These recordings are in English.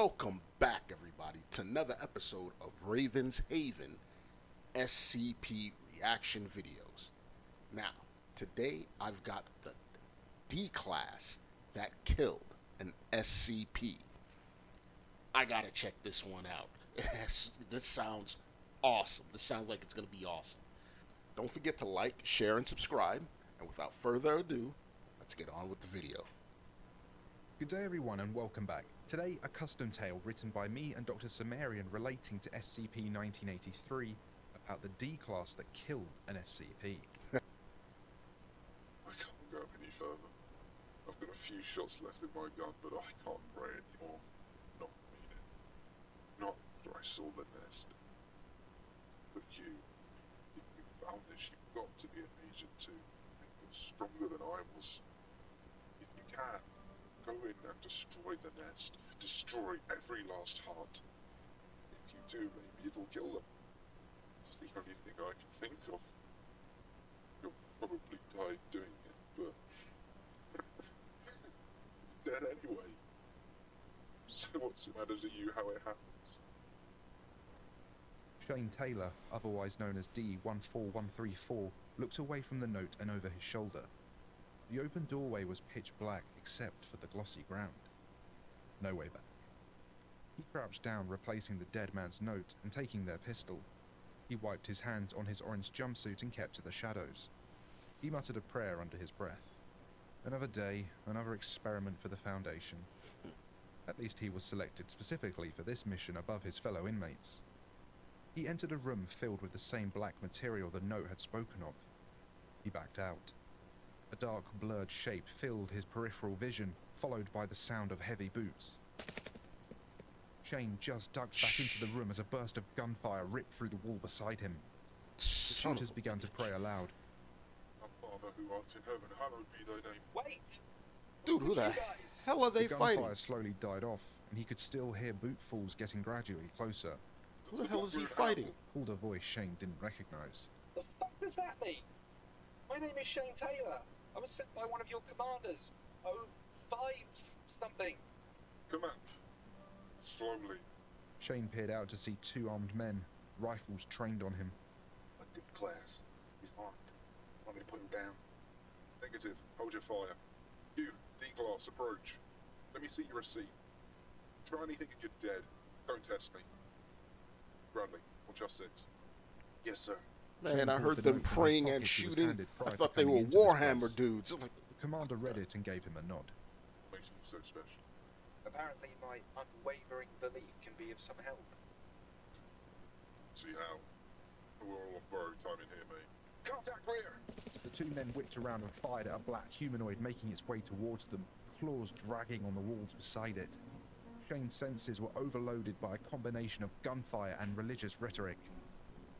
Welcome back, everybody, to another episode of Raven's Haven SCP reaction videos. Now, today I've got the D class that killed an SCP. I gotta check this one out. This sounds awesome. This sounds like it's gonna be awesome. Don't forget to like, share, and subscribe. And without further ado, let's get on with the video. Good day everyone and welcome back. Today, a custom tale written by me and Dr. Sumerian relating to SCP-1983 about the D-class that killed an SCP. I can't go any further. I've got a few shots left in my gun, but I can't pray anymore. Not mean it. Not after I saw the nest. But you, if you found this, you've got to be an agent too. And you're stronger than I was. If you can, go in and destroy the nest. Destroy every last heart. If you do, maybe it'll kill them. It's the only thing I can think of. You'll probably die doing it, but dead anyway. So what's the matter to you how it happens? Shane Taylor, otherwise known as D14134, looked away from the note and over his shoulder. The open doorway was pitch black except for the glossy ground. No way back. He crouched down, replacing the dead man's note and taking their pistol. He wiped his hands on his orange jumpsuit and kept to the shadows. He muttered a prayer under his breath. Another day, another experiment for the Foundation. At least he was selected specifically for this mission above his fellow inmates. He entered a room filled with the same black material the note had spoken of. He backed out. A dark, blurred shape filled his peripheral vision, followed by the sound of heavy boots. Shane just ducked back into the room as a burst of gunfire ripped through the wall beside him. The shooters began to pray aloud. Our Father who art in heaven, hallowed be thy name. Wait! Dude, who the hell are they The fighting? gunfire slowly died off, and he could still hear bootfalls getting gradually closer. Who the hell is he fighting? Called a voice Shane didn't recognize. The fuck does that mean? My name is Shane Taylor. I was sent by one of your commanders. Oh, 5 something. Command. Slowly. Shane peered out to see 2 armed men, rifles trained on him. A D class. He's armed. Want me to put him down? Negative. Hold your fire. You, D class, approach. Let me see your receipt. Try anything and you're dead. Don't test me. Bradley, watch our 6. Yes, sir. Man, I Shane heard pulled the them note from his praying pocket and he was shooting. handed I prior to thought they coming were into this Warhammer place. dudes. Like, The commander read it and gave him a nod. Makes you so special. Apparently my unwavering belief can be of some help. See how? We're all on borrowed time in here, mate. Contact rear! The 2 men whipped around and fired at a black humanoid making its way towards them, claws dragging on the walls beside it. Shane's senses were overloaded by a combination of gunfire and religious rhetoric.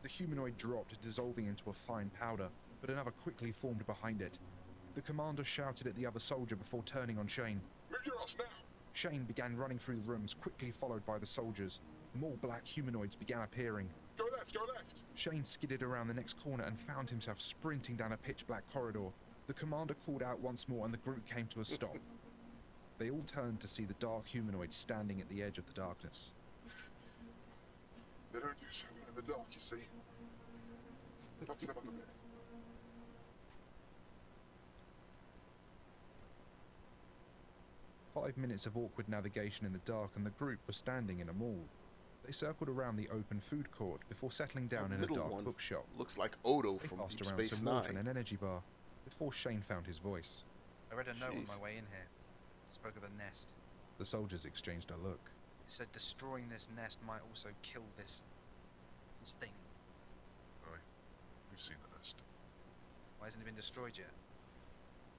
The humanoid dropped, dissolving into a fine powder, but another quickly formed behind it. The commander shouted at the other soldier before turning on Shane. Move your ass now! Shane began running through the rooms, quickly followed by the soldiers. More black humanoids began appearing. Go left, go left! Shane skidded around the next corner and found himself sprinting down a pitch-black corridor. The commander called out once more and the group came to a stop. They all turned to see the dark humanoid standing at the edge of the darkness. They don't do so well in the dark, you see. That's them on the bed. Five minutes of awkward navigation in the dark and the group were standing in a mall. They circled around the open food court before settling down in a middle dark one bookshop. looks like Odo They from passed Deep around Space some water and Nine. an energy bar before Shane found his voice. I read a note on Jeez. my way in here. It spoke of a nest. The soldiers exchanged a look. It said destroying this nest might also kill this thing. Aye, we've seen the nest. Why hasn't it been destroyed yet?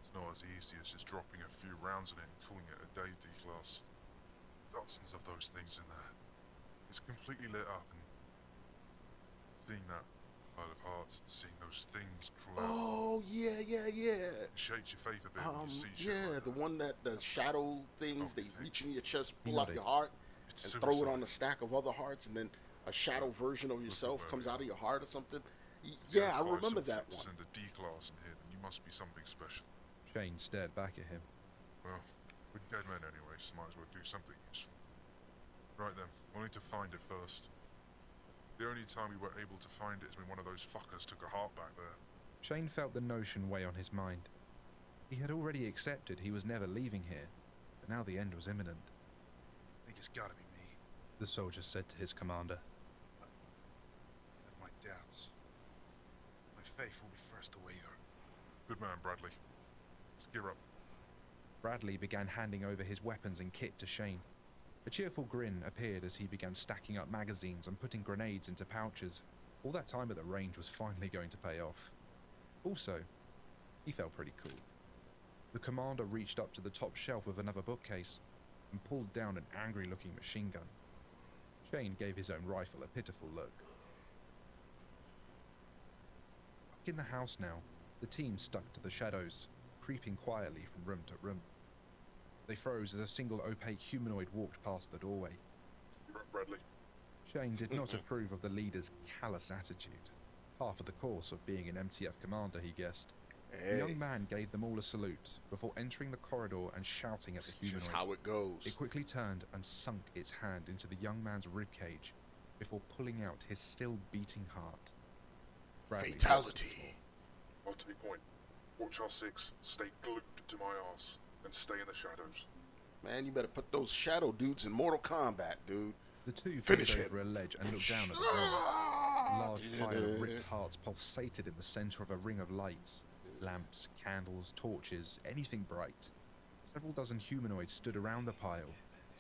It's not as easy as just dropping a few rounds in it and calling it a day, D-class. Dozens of those things in there. It's completely lit up and seeing that pile of hearts and seeing those things crawl out, Oh, yeah. it shakes your faith a bit when you see shit Yeah, like the that. one that the shadow things, they reach in your chest, He pull out nodded. your heart, It's and throw it suicide. on a stack of other hearts, and then a shadow version of yourself comes out of your heart or something. If Yeah, you're I far remember so that fit to one. send a D-class in here, then you must be something special. Shane stared back at him. Well, we're dead men anyway, so might as well do something useful. Right then, we'll need to find it first. The only time we were able to find it is when one of those fuckers took a heart back there. Shane felt the notion weigh on his mind. He had already accepted he was never leaving here, but now the end was imminent. I think it's gotta be me. The soldier said to his commander. I have my doubts. My faith will be first to waver. Good man, Bradley. Let's gear up. Bradley began handing over his weapons and kit to Shane. A cheerful grin appeared as he began stacking up magazines and putting grenades into pouches. All that time at the range was finally going to pay off. Also, he felt pretty cool. The commander reached up to the top shelf of another bookcase and pulled down an angry-looking machine gun. Shane gave his own rifle a pitiful look. Back in the house now, the team stuck to the shadows, creeping quietly from room to room. They froze as a single opaque humanoid walked past the doorway. You're up, Bradley. Shane did not approve of the leader's callous attitude. Half of the course of being an MTF commander, he guessed. The young man gave them all a salute before entering the corridor and shouting at the humanoid. Just how it goes. It quickly turned and sunk its hand into the young man's ribcage before pulling out his still beating heart. Bradley Fatality. Off to be point. Watch our six. Stay glued to my arse. And stay in the shadows. Man, you better put those shadow dudes in Mortal Kombat, dude. The two Finish peered over a ledge and looked down at the ground. A large pile of ripped hearts pulsated in the center of a ring of lights. Lamps, candles, torches, anything bright. Several dozen humanoids stood around the pile,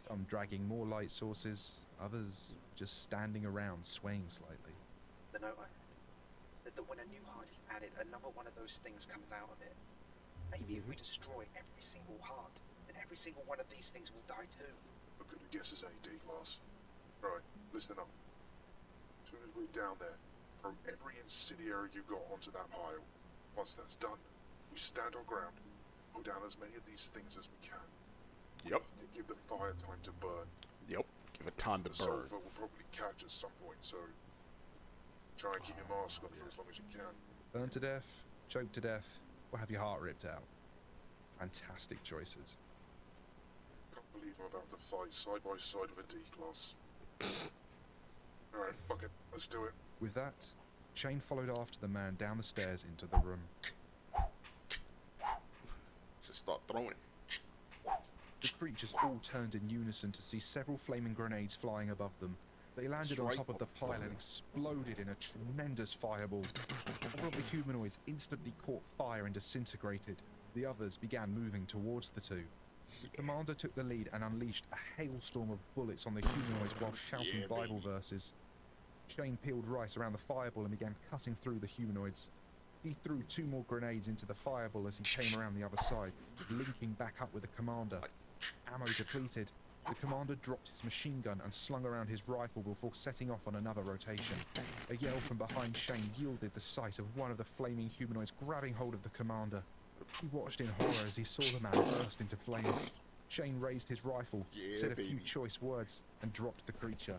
some dragging more light sources, others just standing around swaying slightly. The note I read said that when a new heart is added, another one of those things comes out of it. Maybe if we destroy every single heart, then every single one of these things will die too. A good guess is AD class. Right, listen up. As soon as we're down there, throw every incendiary you got onto that pile. Once that's done, we stand our ground, put down as many of these things as we can. Yep. To give the fire time to burn. Yep. Give it time to The burn. sulfur will probably catch at some point, so try and keep your mask on for as long as you can. Burn to death, choke to death, or have your heart ripped out. Fantastic choices. Can't believe I'm about to fight side by side with a D class. Alright, fuck it, let's do it. With that, Shane followed after the man down the stairs into the room. Just start throwing. The creatures all turned in unison to see several flaming grenades flying above them. They landed on Right, top of the pile and exploded in a tremendous fireball. One of the humanoids instantly caught fire and disintegrated. The others began moving towards the two. The commander took the lead and unleashed a hailstorm of bullets on the humanoids while shouting Bible verses. Shane peeled right around the fireball and began cutting through the humanoids. He threw 2 more grenades into the fireball as he came around the other side, linking back up with the commander. Ammo depleted, the commander dropped his machine gun and slung around his rifle before setting off on another rotation. A yell from behind Shane yielded the sight of one of the flaming humanoids grabbing hold of the commander. He watched in horror as he saw the man burst into flames. Shane raised his rifle, said a few choice words, and dropped the creature.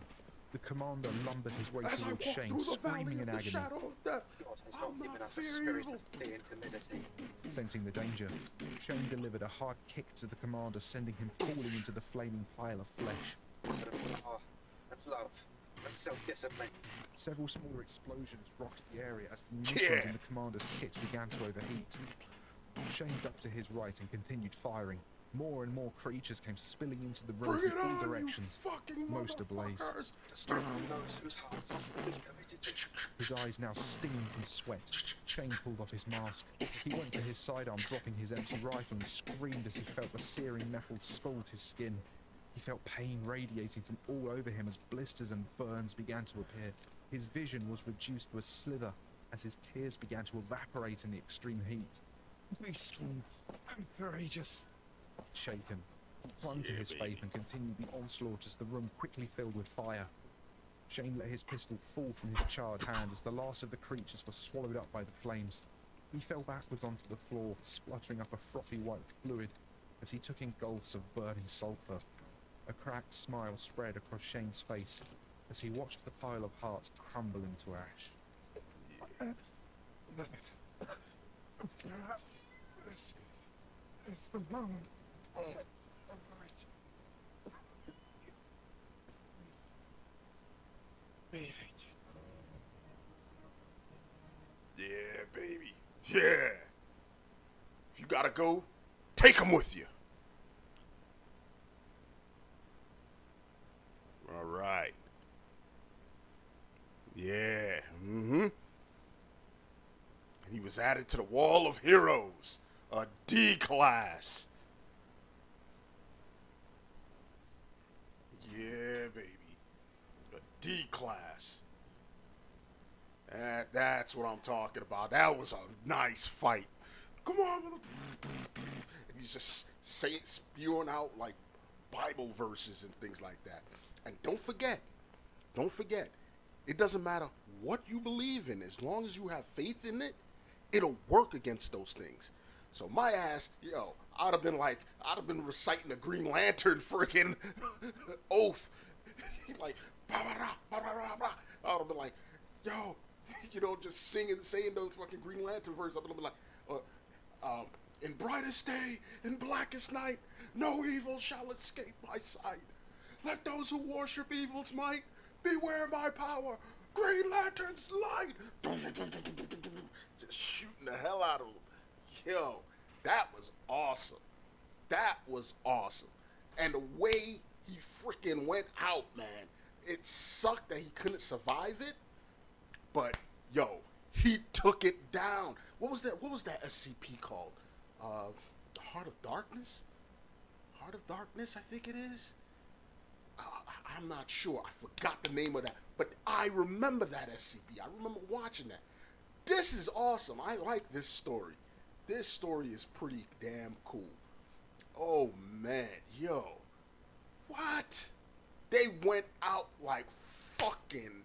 The commander lumbered his way towards Shane, screaming in agony. God has not given us a spirit of fear and timidity. Sensing the danger, Shane delivered a hard kick to the commander, sending him falling into the flaming pile of flesh. But of power and love and self-discipline. Several smaller explosions rocked the area as the munitions in the commander's kit began to overheat. Shane ducked to his right and continued firing. More and more creatures came spilling into the room from all directions, most ablaze. Destroy those whose hearts are fully committed to. His eyes now stinging from sweat, Shane pulled off his mask. He went to his sidearm, dropping his empty rifle, and screamed as he felt the searing metal scald his skin. He felt pain radiating from all over him as blisters and burns began to appear. His vision was reduced to a slither as his tears began to evaporate in the extreme heat. Be strong and courageous. Shaken, he clung to his faith and continued the onslaught as the room quickly filled with fire. Shane let his pistol fall from his charred hand as the last of the creatures were swallowed up by the flames. He fell backwards onto the floor, spluttering up a frothy white fluid as he took in gulps of burning sulfur. A cracked smile spread across Shane's face as he watched the pile of hearts crumble into ash. It's the moment. you gotta go, take them with you. All right. Yeah. And he was added to the Wall of Heroes, a D class. Yeah, baby. A D class. That's what I'm talking about. That was a nice fight. Come on. And he's just spewing out like Bible verses and things like that. And don't forget, it doesn't matter what you believe in. As long as you have faith in it, it'll work against those things. So my ass, I'd have been reciting a Green Lantern freaking oath. Like, bah, bah, bah, bah, bah, bah. I'd have been like, yo, just saying those fucking Green Lantern verses. I'd be like, in brightest day, in blackest night, no evil shall escape my sight. Let those who worship evil's might beware my power. Green Lantern's light. Just shooting the hell out of him. Yo, that was awesome. That was awesome. And the way he freaking went out, man, it sucked that he couldn't survive it. But yo, he took it down. What was that SCP called? Heart of Darkness? Heart of Darkness, I think it is. I'm not sure. I forgot the name of that. But I remember that SCP. I remember watching that. This is awesome. I like this story. This story is pretty damn cool. Oh, man. Yo. What? They went out like fucking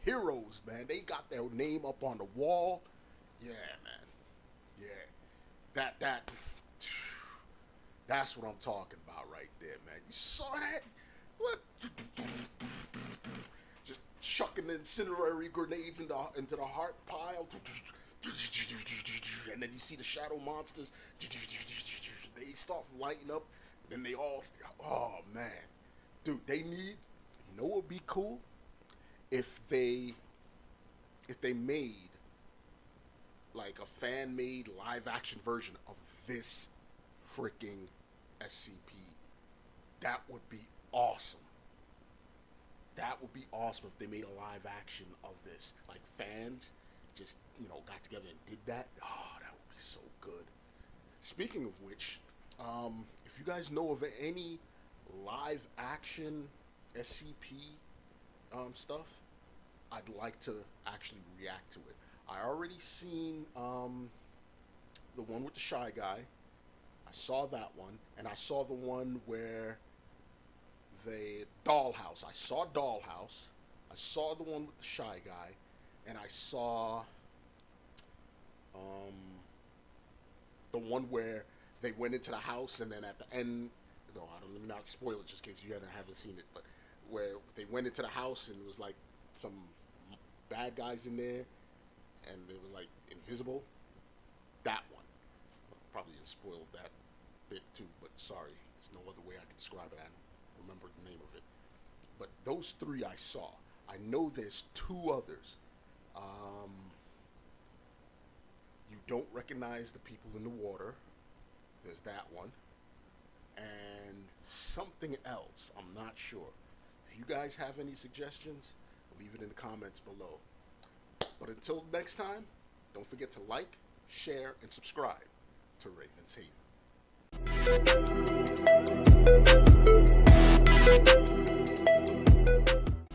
heroes, man. They got their name up on the wall. Yeah, man. Yeah. That's what I'm talking about right there, man. You saw that? What? Just chucking incendiary grenades into the heart pile. And then you see the shadow monsters. They start lighting up. Then they all... Oh, man. Dude, they need... You know what would be cool? If they made like a fan-made live-action version of this freaking SCP. That would be awesome. That would be awesome if they made a live-action of this. Like, fans just, got together and did that. Oh, that would be so good. Speaking of which, if you guys know of any live-action SCP stuff, I'd like to actually react to it. I already seen the one with the shy guy. I saw that one, and I saw the one where the dollhouse. I saw Dollhouse. I saw the one with the shy guy, and I saw the one where they went into the house, and then at the end, let me not spoil it just in case you haven't seen it, but where they went into the house and it was like some bad guys in there, and it was like invisible. That one. Probably spoiled that bit too, but sorry, there's no other way I can describe it. I don't remember the name of it. But those three I saw. I know there's two others. You don't recognize the people in the water. There's that one. And something else. I'm not sure. If you guys have any suggestions, leave it in the comments below. But until next time, don't forget to like, share, and subscribe to Raven's Haven.